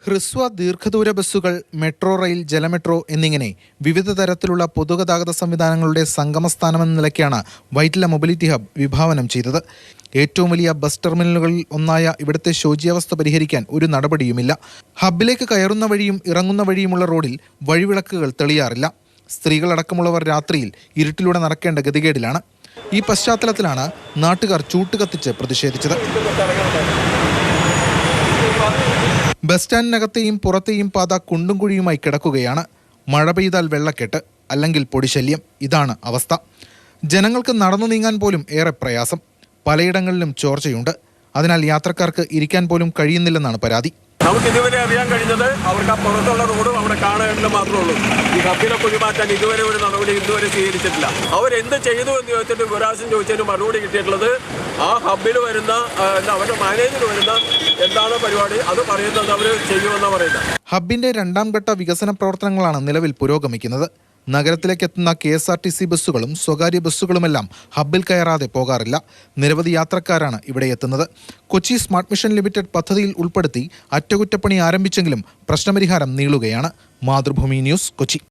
ഹ്രസ്വ ദീർഘദൂര ബസ്സുകൾ, മെട്രോ റെയിൽ, ജലമെട്രോ എന്നിങ്ങനെ വിവിധ തരത്തിലുള്ള പൊതുഗതാഗത സംവിധാനങ്ങളുടെ സംഗമസ്ഥാനമെന്ന നിലയ്ക്കാണ് വൈറ്റില മൊബിലിറ്റി ഹബ് വിഭാവനം ചെയ്തത്. ഏറ്റവും വലിയ ബസ് ടെർമിനലുകളിൽ ഒന്നായ ഇവിടുത്തെ ശോച്യാവസ്ഥ പരിഹരിക്കാൻ ഒരു നടപടിയുമില്ല. ഹബ്ബിലേക്ക് കയറുന്ന വഴിയും ഇറങ്ങുന്ന വഴിയുമുള്ള റോഡിൽ വഴിവിളക്കുകൾ തെളിയാറില്ല. സ്ത്രീകളടക്കമുള്ളവർ രാത്രിയിൽ ഇരുട്ടിലൂടെ നടക്കേണ്ട ഗതികേടിലാണ്. ഈ പശ്ചാത്തലത്തിലാണ് നാട്ടുകാർ ചൂട്ടുകത്തിച്ച് പ്രതിഷേധിച്ചത്. ബസ് സ്റ്റാൻഡിനകത്തെയും പുറത്തെയും പാത കുണ്ടും കുഴിയുമായി കിടക്കുകയാണ്. മഴ പെയ്താൽ വെള്ളക്കെട്ട്, അല്ലെങ്കിൽ പൊടിശല്യം. ഇതാണ് അവസ്ഥ. ജനങ്ങൾക്ക് നടന്നു നീങ്ങാൻ പോലും ഏറെ പ്രയാസം. പലയിടങ്ങളിലും ചോർച്ചയുണ്ട്. അതിനാൽ യാത്രക്കാർക്ക് ഇരിക്കാൻ പോലും കഴിയുന്നില്ലെന്നാണ് പരാതി. നമുക്ക് ഇതുവരെ അറിയാൻ കഴിഞ്ഞത് അവർക്ക് ആ പുറത്തുള്ള റോഡും അവിടെ കാണാനുള്ള മാത്രമേ ഉള്ളൂ. ഈ ഹബ്ബിനെ കുഴിമാറ്റാൻ ഇതുവരെ ഒരു നടപടി ഇതുവരെ സ്വീകരിച്ചിട്ടില്ല. അവരെന്ത് ചെയ്തു എന്ന് ചോദിച്ചിട്ട് പ്രാവശ്യം ചോദിച്ചതിന് മറുപടി കിട്ടിയിട്ടുള്ളത് ആ ഹബ്ബിൽ വരുന്ന അവരുടെ മാനേജർ വരുന്ന എന്താണ് പരിപാടി അത് പറയുന്നത് അവർ ചെയ്യുമെന്നാണ് പറയുന്നത്. ഹബ്ബിന്റെ രണ്ടാം ഘട്ട വികസന പ്രവർത്തനങ്ങളാണ് നിലവിൽ പുരോഗമിക്കുന്നത്. നഗരത്തിലേക്ക് എത്തുന്ന KSRTC ബസ്സുകളും സ്വകാര്യ ബസ്സുകളുമെല്ലാം ഹബ്ബിൽ കയറാതെ പോകാറില്ല. നിരവധി യാത്രക്കാരാണ് ഇവിടെ എത്തുന്നത്. കൊച്ചി സ്മാർട്ട് മിഷൻ ലിമിറ്റഡ് പദ്ധതിയിൽ ഉൾപ്പെടുത്തി അറ്റകുറ്റപ്പണി ആരംഭിച്ചെങ്കിലും പ്രശ്നപരിഹാരം നീളുകയാണ്. മാതൃഭൂമി ന്യൂസ്, കൊച്ചി.